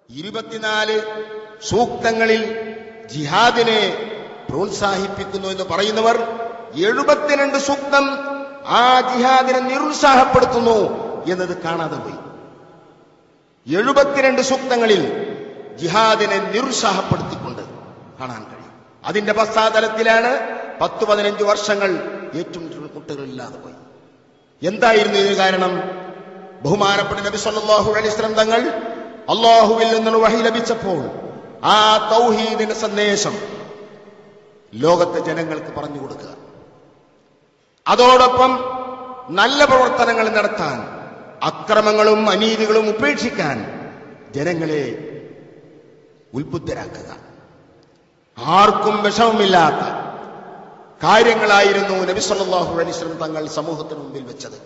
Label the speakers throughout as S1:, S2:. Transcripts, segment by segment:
S1: 24 സൂക്തങ്ങളിൽ ജിഹാദിനെ പ്രോത്സാഹിപ്പിക്കുന്നു എന്ന് പറയുന്നവർ 72 സൂക്തം ആ ജിഹാദിനെ നിരുത്സാഹപ്പെടുത്തുന്നു എന്നത് കാണാതെ പോയി. 72 സൂക്തങ്ങളിൽ ജിഹാദിനെ നിരുത്സാഹപ്പെടുത്തിക്കൊണ്ട് കാണാൻ കഴിയും. അതിന്റെ പശ്ചാത്തലത്തിലാണ് 10-15 വർഷങ്ങൾ ഏറ്റുമുട്ടലുകളില്ലാതെ പോയി. എന്തായിരുന്നു ഇതിന് കാരണം? ബഹുമാനപ്പെട്ട നബി സല്ലല്ലാഹു അലൈഹി വസല്ലം തങ്ങൾ അല്ലാഹുവിൽ നിന്നുള്ള വഹി ലഭിച്ചപ്പോൾ ആ തൗഹീദിന്റെ സന്ദേശം ലോകത്തെ ജനങ്ങൾക്ക് പറഞ്ഞു കൊടുക്കുക, അതോടൊപ്പം നല്ല പ്രവർത്തനങ്ങൾ നടത്താൻ, അക്രമങ്ങളും അനീതികളും ഉപേക്ഷിക്കാൻ ജനങ്ങളെ ഉത്ബുദ്ധരാക്കുക. ആർക്കും വിഷമമില്ലാത്ത കാര്യങ്ങളായിരുന്നു നബി സല്ലല്ലാഹു അലൈഹി വസല്ലം തങ്ങൾ സമൂഹത്തിന് മുമ്പിൽ വെച്ചത്.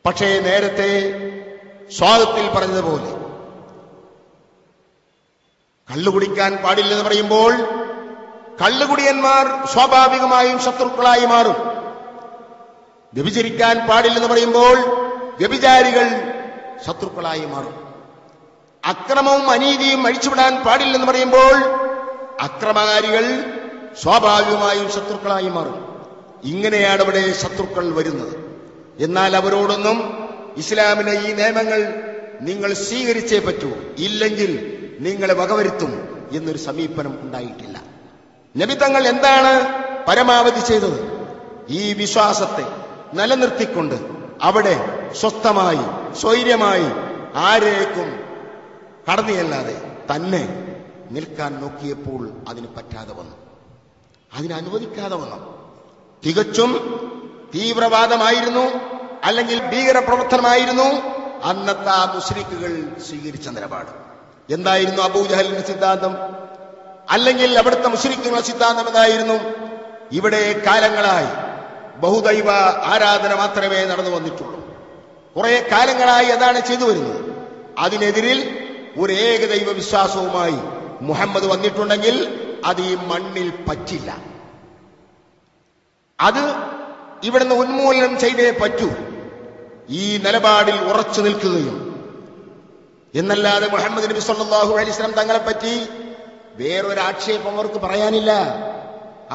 S1: പക്ഷേ നേരത്തെ സ്വാഗതത്തിൽ പറഞ്ഞതുപോലെ കള്ളുകുടിക്കാൻ പാടില്ലെന്ന് പറയുമ്പോൾ കള്ളുകുടിയന്മാർ സ്വാഭാവികമായും ശത്രുക്കളായി മാറും. വ്യഭിചരിക്കാൻ പാടില്ലെന്ന് പറയുമ്പോൾ വ്യഭിചാരികൾ ശത്രുക്കളായി മാറും. അക്രമവും അനീതിയും അഴിച്ചുവിടാൻ പാടില്ലെന്ന് പറയുമ്പോൾ അക്രമകാരികൾ സ്വാഭാവികമായും ശത്രുക്കളായി മാറും. ഇങ്ങനെയാണ് ഇവിടെ ശത്രുക്കൾ വരുന്നത്. എന്നാൽ അവരോടൊന്നും ഇസ്ലാമിന്റെ ഈ നിയമങ്ങൾ നിങ്ങൾ സ്വീകരിച്ചേ പറ്റൂ, ഇല്ലെങ്കിൽ നിങ്ങളെ വകവരുത്തും എന്നൊരു സമീപനം ഉണ്ടായിട്ടില്ല. നബി തങ്ങൾ എന്താണ് പരമാവധി ചെയ്തത്? ഈ വിശ്വാസത്തെ നിലനിർത്തിക്കൊണ്ട് അവിടെ സ്വസ്ഥമായി സ്വൈര്യമായി ആരേക്കും കടന്നിയല്ലാതെ തന്നെ നിൽക്കാൻ നോക്കിയപ്പോൾ അതിന് പറ്റാതെ വന്നു, അതിനനുവദിക്കാതെ വന്നു. തികച്ചും തീവ്രവാദമായിരുന്നു, അല്ലെങ്കിൽ ഭീകരപ്രവർത്തനമായിരുന്നു അന്നത്തെ ആ മുശ്രിക്കുകൾ സ്വീകരിച്ച നിലപാട്. എന്തായിരുന്നു അബൂജഹലിന്റെ സിദ്ധാന്തം? അല്ലെങ്കിൽ അവിടുത്തെ മുശ്രിക്കുകളുടെ സിദ്ധാന്തം എന്തായിരുന്നു? ഇവിടെ കാലങ്ങളായി ബഹുദൈവ ആരാധന മാത്രമേ നടന്നു വന്നിട്ടുള്ളൂ. കുറെ കാലങ്ങളായി അതാണ് ചെയ്തു വരുന്നത്. അതിനെതിരിൽ ഒരു ഏകദൈവ വിശ്വാസവുമായി മുഹമ്മദ് വന്നിട്ടുണ്ടെങ്കിൽ അത് ഈ മണ്ണിൽ പറ്റില്ല. അത് ഇവിടുന്ന് ഉന്മൂലനം ചെയ്തേ പറ്റൂ. ഈ നിലപാടിൽ ഉറച്ചു നിൽക്കുകയും എന്നല്ലാതെ മുഹമ്മദ് നബി സല്ലല്ലാഹു അലൈഹി വസല്ലം തങ്ങളെ പറ്റി വേറൊരാക്ഷേപം അവർക്ക് പറയാനില്ല.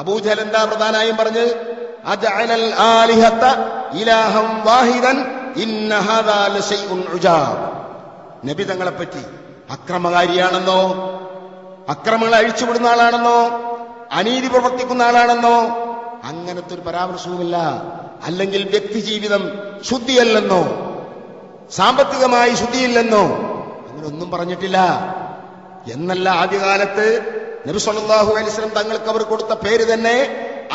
S1: അബൂജഹൽ എന്താ പ്രധാനമായും പറഞ്ഞ്, അജഅലൽ ആലിഹത ഇലാഹം വാഹിദൻ ഇന്ന ഹാദാ ലശൈഉൻ ഉജാബ്. നബി തങ്ങളെ പറ്റി അക്രമകാരിയാണെന്നോ, അക്രമങ്ങൾ അഴിച്ചുവിടുന്ന ആളാണെന്നോ, അനീതി പ്രവർത്തിക്കുന്ന ആളാണെന്നോ അങ്ങനത്തെ ഒരു പരാമർശവുമില്ല. അല്ലെങ്കിൽ വ്യക്തിജീവിതം ശുദ്ധിയല്ലെന്നോ, സാമ്പത്തികമായി ശുദ്ധിയില്ലെന്നോ അങ്ങനൊന്നും പറഞ്ഞിട്ടില്ല. എന്നല്ല, ആദ്യകാലത്ത് നബി സല്ലല്ലാഹു അലൈഹി വസല്ലം തങ്ങൾക്ക് അവർ കൊടുത്ത പേര് തന്നെ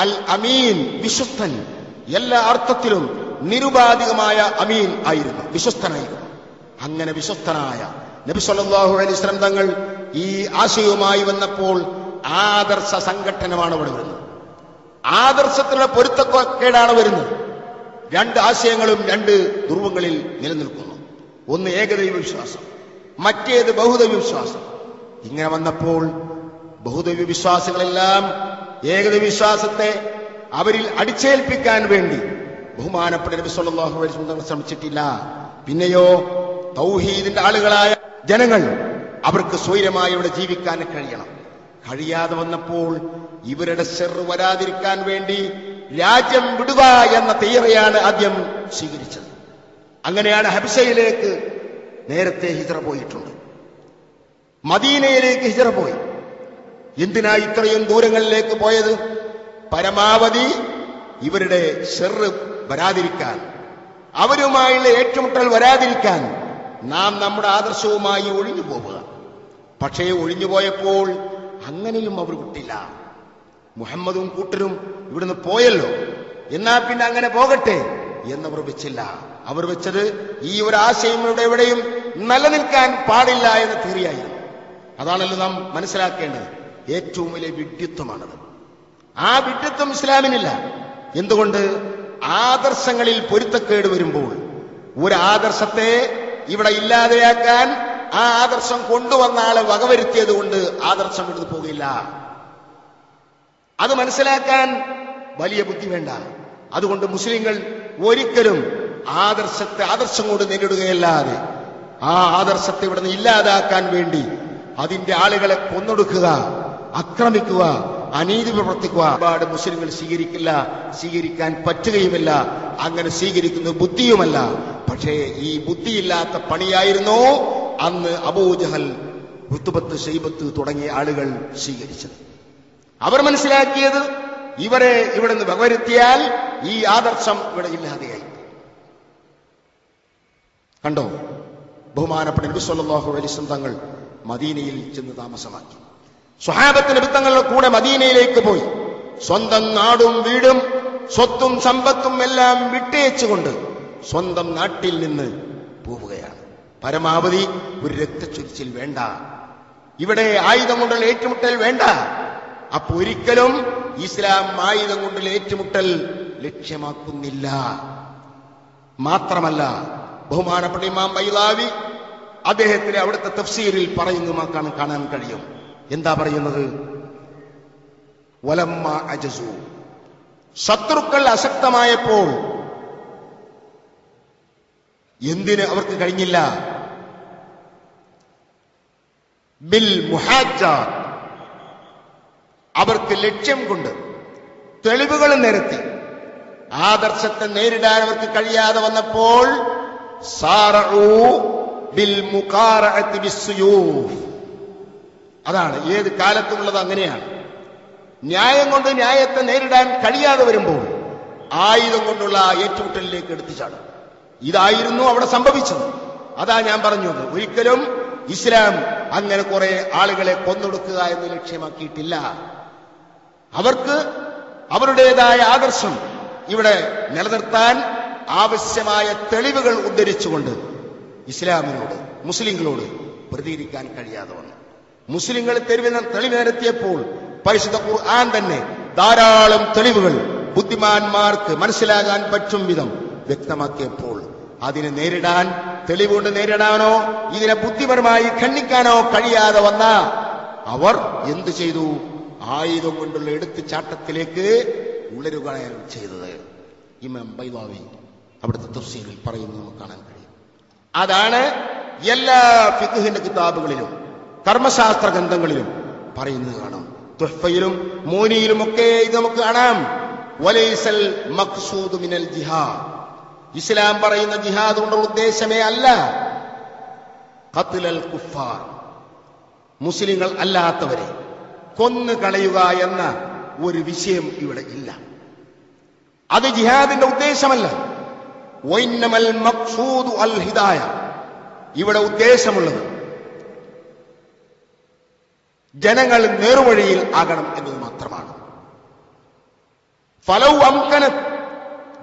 S1: അൽ അമീൻ, വിശ്വസ്തൻ. എല്ലാ അർത്ഥത്തിലും നിരുപാധികമായ അമീൻ ആയിരുന്നു, വിശ്വസ്തനായിരുന്നു. അങ്ങനെ വിശ്വസ്തനായ നബി സല്ലല്ലാഹു അലൈഹി വസല്ലം തങ്ങൾ ഈ ആശയവുമായി വന്നപ്പോൾ ആദർശ സംഘട്ടനമാണ് ഇവിടെ വരുന്നത്. ആദർശത്തിലുള്ള പൊരുത്തക്കേടാണ് വരുന്നത്. രണ്ട് ആശയങ്ങളും രണ്ട് ധ്രുവങ്ങളിൽ നിലനിൽക്കുന്നു. ഒന്ന് ഏകദൈവ വിശ്വാസം, മറ്റേത് ബഹുദൈവ വിശ്വാസം. ഇങ്ങനെ വന്നപ്പോൾ ബഹുദൈവ വിശ്വാസികളെല്ലാം ഏകദൈവ വിശ്വാസത്തെ അവരിൽ അടിച്ചേൽപ്പിക്കാൻ വേണ്ടി ബഹുമാനപ്പെട്ട നബി സല്ലല്ലാഹു അലൈഹി വസല്ലം ശ്രമിച്ചിട്ടില്ല. പിന്നെയോ തൗഹീദിന്റെ ആളുകളായ ജനങ്ങൾ അവർക്ക് സ്വൈരമായി ഇവിടെ ജീവിക്കാൻ കഴിയാതെ വന്നപ്പോൾ ഇവരുടെ ശർറ് വരാതിരിക്കാൻ വേണ്ടി രാജ്യം വിടുക എന്ന തീയറയാണ് ആദ്യം സ്വീകരിച്ചത്. അങ്ങനെയാണ് ഹബശയിലേക്ക് നേരത്തെ ഹിജ്റ പോയിട്ടുണ്ട്, മദീനയിലേക്ക് ഹിജ്റ പോയി. എന്തിനാ ഇത്രയും ദൂരങ്ങളിലേക്ക് പോയത്? പരമാവധി ഇവരുടെ ശർറ് വരാതിരിക്കാൻ, അവരുമായുള്ള ഏറ്റുമുട്ടൽ വരാതിരിക്കാൻ നാം നമ്മുടെ ആദർശവുമായി ഒഴിഞ്ഞു പോവുക. പക്ഷേ ഒഴിഞ്ഞുപോയപ്പോൾ അങ്ങനെയും അവർ വിട്ടില്ല. മുഹമ്മദും കൂട്ടരും ഇവിടുന്ന് പോയല്ലോ, എന്നാ പിന്നെ അങ്ങനെ പോകട്ടെ എന്നവർ വെച്ചില്ല. അവർ വെച്ചത് ഈ ഒരു ആശയം ഇവിടെ എവിടെയും നിലനിൽക്കാൻ പാടില്ല എന്ന തിയറിയായിരുന്നു. അതാണല്ലോ നാം മനസ്സിലാക്കേണ്ടത്. ഏറ്റവും വലിയ വിഡ്ഢിത്വമാണത്. ആ വിഡ്ഢിത്വം ഇസ്ലാമിനില്ല. എന്തുകൊണ്ട്? ആദർശങ്ങളിൽ പൊരുത്തക്കേട് വരുമ്പോൾ ഒരു ആദർശത്തെ ഇവിടെ ഇല്ലാതെയാക്കാൻ ആ ആദർശം കൊണ്ടുവന്ന ആളെ വകവരുത്തിയത് കൊണ്ട് ആദർശം എടുത്തു പോകില്ല. അത് മനസ്സിലാക്കാൻ വലിയ ബുദ്ധി വേണ്ട. അതുകൊണ്ട് മുസ്ലിങ്ങൾ ഒരിക്കലും ആദർശത്തെ ആദർശം കൊണ്ട് നേരിടുകയല്ലാതെ ആ ആദർശത്തെ ഇവിടുന്ന് ഇല്ലാതാക്കാൻ വേണ്ടി അതിന്റെ ആളുകളെ കൊന്നൊടുക്കുക, ആക്രമിക്കുക, അനീതി പ്രവർത്തിക്കുക ഒരുപാട് മുസ്ലിങ്ങൾ സ്വീകരിക്കില്ല, സ്വീകരിക്കാൻ പറ്റുകയുമില്ല. അങ്ങനെ സ്വീകരിക്കുന്നത് ബുദ്ധിയുമല്ല. പക്ഷേ ഈ ബുദ്ധിയില്ലാത്ത പണിയായിരുന്നു അന്ന് അബൂജഹൽ, ഉത്ബത്ത്, ശൈബത്ത് തുടങ്ങിയ ആളുകൾ സ്വീകരിച്ചത്. അവർ മനസ്സിലാക്കിയത് ഇവരെ ഇവിടുന്ന് വകവരുത്തിയാൽ ഈ ആദർശം ഇവിടെ ഇല്ലാതെയായി. കണ്ടോ, ബഹുമാനപ്പെട്ട നബി സല്ലല്ലാഹു അലൈഹി വസല്ലം തങ്ങൾ മദീനയിൽ ചെന്ന് താമസമാക്കി. സ്വഹാബത്ത് നബി തങ്ങളുടെ കൂടെ മദീനയിലേക്ക് പോയി. സ്വന്തം നാടും വീടും സ്വത്തും സമ്പത്തും എല്ലാം വിട്ടേച്ചുകൊണ്ട് സ്വന്തം നാട്ടിൽ നിന്ന് പോവുകയാണ്. പരമാവധി ഒരു രക്തച്ചൊരിച്ചിൽ വേണ്ട, ഇവിടെ ആയുധം കൊണ്ടുള്ള ഏറ്റുമുട്ടൽ വേണ്ട. അപ്പൊ ഒരിക്കലും ഇസ്ലാം ആയുധം കൊണ്ടുള്ള ഏറ്റുമുട്ടൽ ലക്ഷ്യമാക്കുന്നില്ല. മാത്രമല്ല, ബഹുമാനപ്പെട്ട ഇമാം ബൈളാവി അദ്ദേഹത്തിന് അവിടുത്തെ തഫ്സീറിൽ പറയുന്നു കാണാൻ കഴിയും. എന്താ പറയുന്നത്? വലമ്മ അജസു, ശത്രുക്കൾ അശക്തമായപ്പോൾ എന്തിന് അവർക്ക് കഴിഞ്ഞില്ല? ബിൽ മുഹാജ്ജാത്ത്, അവർക്ക് ലക്ഷ്യം കൊണ്ട് തെളിവുകൾ നിരത്തി ആദർശത്തെ നേരിടാൻ അവർക്ക് കഴിയാതെ വന്നപ്പോൾ സാറഉ ബിൽ മുഖാറഅത്തി ബിസ്സുയൂഫ്. അതാണ് ഏത് കാലത്തുമുള്ളത്, അങ്ങനെയാണ്. ന്യായം കൊണ്ട് ന്യായത്തെ നേരിടാൻ കഴിയാതെ വരുമ്പോൾ ആയുധം കൊണ്ടുള്ള ഏറ്റുമുട്ടലിലേക്ക് എടുത്തുചാടും. ഇതായിരുന്നു അവിടെ സംഭവിച്ചത്. അതാ ഞാൻ പറഞ്ഞത്, ഒരിക്കലും ഇസ്ലാം അങ്ങനെ കുറെ ആളുകളെ കൊന്നൊടുക്കുക എന്ന് ലക്ഷ്യമാക്കിയിട്ടില്ല. അവർക്ക് അവരുടേതായ ആദർശം ഇവിടെ നിലനിർത്താൻ ആവശ്യമായ തെളിവുകൾ ഉദ്ധരിച്ചുകൊണ്ട് ഇസ്ലാമിനോട്, മുസ്ലിങ്ങളോട് പ്രതികരിക്കാൻ കഴിയാതെ വന്നു. മുസ്ലിങ്ങൾ തെളിവ് നിരത്തിയപ്പോൾ പരിശുദ്ധ ഖുർആൻ തന്നെ ധാരാളം തെളിവുകൾ ബുദ്ധിമാന്മാർക്ക് മനസ്സിലാകാൻ പറ്റും വിധം വ്യക്തമാക്കിയപ്പോൾ അതിനെ നേരിടാൻ, തെളിവുകൊണ്ട് നേരിടാനോ ഇതിനെ ബുദ്ധിപരമായി ഖണ്ഡിക്കാനോ കഴിയാതെ വന്ന അവർ എന്തു ചെയ്തു? ആയുധം കൊണ്ടുള്ള എടുത്തുചാട്ടത്തിലേക്ക് ഉളരുകയാണ് ചെയ്തത്. ഇമാം ബൈളാവി അവിടുത്തെ തഫ്സീറിൽ പറയുന്നത് നമുക്ക് കാണാൻ കഴിയും. അതാണ് എല്ലാ ഫിഖ്ഹിന്റെ കിതാബുകളിലും കർമ്മശാസ്ത്ര ഗ്രന്ഥങ്ങളിലും പറയുന്നത് കാണാം. തുഹ്ഫയിലും മോനിയിലും ഒക്കെ ഇത് നമുക്ക് കാണാം. വലൈസൽ മഖ്സൂദു മിനൽ ജിഹാദ്, ഇസ്ലാം പറയുന്ന ജിഹാദ് കൊണ്ടുള്ള ഉദ്ദേശമേ അല്ല ഖത്ലൽ കുഫാർ, മുസ്ലിങ്ങൾ അല്ലാത്തവരെ കൊന്നു കളയുക എന്ന ഒരു വിഷയം ഇവിടെ ഇല്ല. അത് ജിഹാദിന്റെ ഉദ്ദേശമല്ല. വൈന്നമൽ മഖ്സൂദു അൽ ഹിദായ, ഇവിടെ ഉദ്ദേശമുള്ളത് ജനങ്ങൾ നേർവഴിയിൽ ആകണം എന്നത് മാത്രമാണ്. ഫലൗ അംകനത്,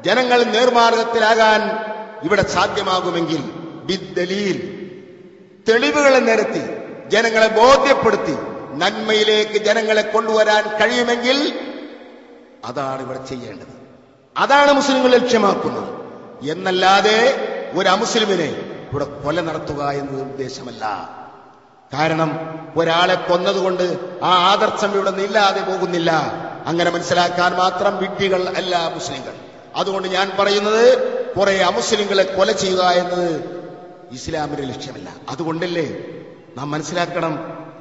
S1: ജനങ്ങൾ നേർമാർഗത്തിലാകാൻ ഇവിടെ സാധ്യമാകുമെങ്കിൽ ബിദ്ദലീൽ, തെളിവുകളെ നിരത്തി ജനങ്ങളെ ബോധ്യപ്പെടുത്തി നന്മയിലേക്ക് ജനങ്ങളെ കൊണ്ടുവരാൻ കഴിയുമെങ്കിൽ അതാണ് ഇവിടെ ചെയ്യേണ്ടത്. അതാണ് മുസ്ലിങ്ങൾ ലക്ഷ്യമാക്കുന്നത്. എന്നല്ലാതെ ഒരു അമുസ്ലിമിനെ ഇവിടെ കൊല നടത്തുക എന്നത് ഉദ്ദേശമല്ല. കാരണം ഒരാളെ കൊന്നതുകൊണ്ട് ആ ആദർശം ഇവിടെ ഇല്ലാതെ പോകുന്നില്ല. അങ്ങനെ മനസ്സിലാക്കാൻ മാത്രം വിഡ്ഢികൾ അല്ല മുസ്ലിങ്ങൾ. അതുകൊണ്ട് ഞാൻ പറയുന്നത് കുറെ അമുസ്ലിങ്ങളെ കൊല ചെയ്യുക എന്നത് ഇസ്ലാമിന്റെ ലക്ഷ്യമല്ല. അതുകൊണ്ടല്ലേ നാം മനസ്സിലാക്കണം,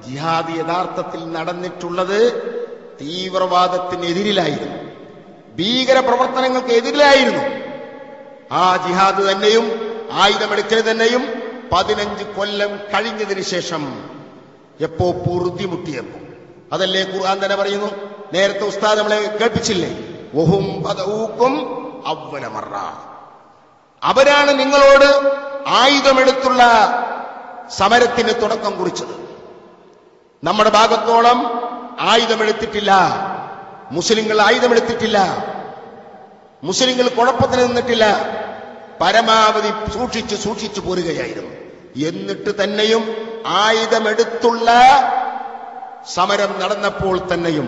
S1: ജിഹാദ് യഥാർത്ഥത്തിൽ നടന്നിട്ടുള്ളത് തീവ്രവാദത്തിനെതിരിലായിരുന്നു, ഭീകര പ്രവർത്തനങ്ങൾക്ക് എതിരിലായിരുന്നു. ആ ജിഹാദ് തന്നെയും ആയുധമെടുക്കൽ തന്നെയും 15 കൊല്ലം കഴിഞ്ഞതിന് ശേഷം എപ്പോ പൊറുതിമുട്ടിയപ്പോ, അതല്ലേ ഖുർആൻ തന്നെ പറയുന്നു. നേരത്തെ ഉസ്താദ് നമ്മളെ കേൾപ്പിച്ചില്ലേ, വഹും ബദഊകും അവ്വല മറ, അവരാണ് നിങ്ങളോട് ആയുധമെടുത്തുള്ള സമരത്തിന് തുടക്കം കുറിച്ചത്. നമ്മുടെ ഭാഗത്തോളം ആയുധമെടുത്തിട്ടില്ല, മുസ്ലിങ്ങൾ ആയുധമെടുത്തിട്ടില്ല, മുസ്ലിങ്ങൾ കുഴപ്പത്തിന് നിന്നിട്ടില്ല. പരമാവധി സൂക്ഷിച്ചു പോരുകയായിരുന്നു. എന്നിട്ട് തന്നെയും ആയുധമെടുത്തുള്ള സമരം നടന്നപ്പോൾ തന്നെയും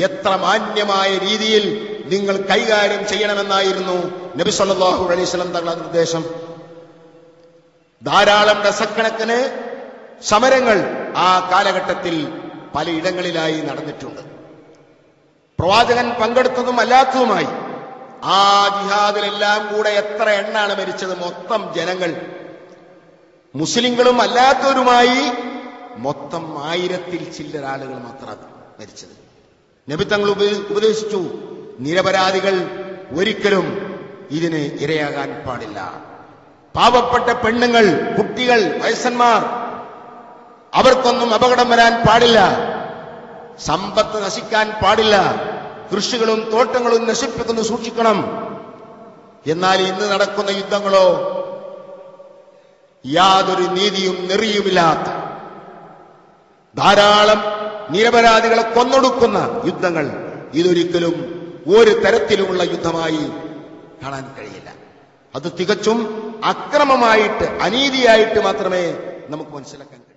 S1: എത്ര മാന്യമായ രീതിയിൽ നിങ്ങൾ കൈകാര്യം ചെയ്യണമെന്നായിരുന്നു നബി സല്ലല്ലാഹു അലൈഹി വസല്ലം തങ്ങളുടെ നിർദ്ദേശം. ധാരാളം ഡസക്കണക്കിന് സമരങ്ങൾ ആ കാലഘട്ടത്തിൽ പലയിടങ്ങളിലായി നടന്നിട്ടുണ്ട്. പ്രവാചകൻ പങ്കെടുത്തതും അല്ലാത്തതുമായി ആ ജിഹാദിലെല്ലാം കൂടെ എത്ര എണ്ണാണ് മരിച്ചത്? മൊത്തം ജനങ്ങൾ മുസ്ലിങ്ങളും അല്ലാത്തവരുമായി മൊത്തം 1000-ൽ ചില്ലറ ആളുകൾ മാത്രം മരിച്ചത്. നബി തങ്ങൾ ഉപദേശിച്ചു, നിരപരാധികൾ ഒരിക്കലും ഇതിന് ഇരയാകാൻ പാടില്ല. പാവപ്പെട്ട പെണ്ണുങ്ങൾ, കുട്ടികൾ, വയസ്സന്മാർ, അവർക്കൊന്നും അപകടം വരാൻ പാടില്ല. സമ്പത്ത് നശിക്കാൻ പാടില്ല. കൃഷികളും തോട്ടങ്ങളും നശിപ്പിക്കുന്നു, സൂക്ഷിക്കണം. എന്നാൽ ഇന്ന് നടക്കുന്ന യുദ്ധങ്ങളോ യാതൊരു നീതിയും നെറിയുമില്ലാത്ത ധാരാളം നിരപരാധികളെ കൊന്നൊടുക്കുന്ന യുദ്ധങ്ങൾ. ഇതൊരിക്കലും ഒരു തരത്തിലുമുള്ള യുദ്ധമായി കാണാൻ കഴിയില്ല. അത് തികച്ചും അക്രമമായിട്ട്, അനീതിയായിട്ട് മാത്രമേ നമുക്ക് മനസ്സിലാക്കാൻ കഴിയൂ.